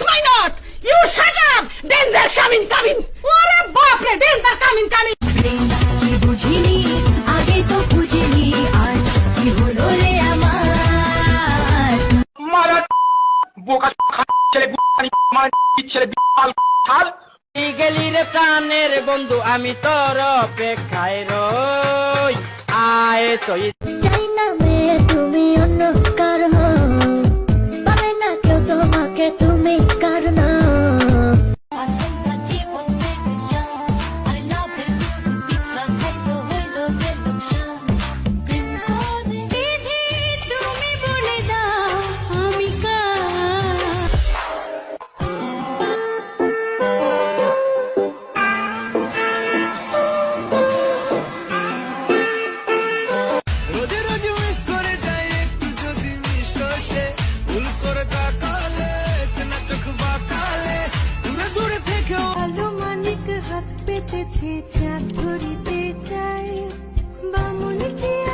my not you shut up danger coming ওরে বাপ রে ডেঞ্জার কামিং কি বুঝিনি আগে তো বুঝিনি আজ কি হলো রে আমার মারা বোকা ছেলে মারা ছেলে বিশাল ছাল গেলি রে প্রাণের বন্ধু আমি তোর অপেক্ষায় রই আয় তুই চাই না মেয়ে তুমি অন্য কার হও পাবে না কেউ তোমাকে তুমি কার না হাত পেতেছে চাঁদ ধরিতে চাই বামুনিকে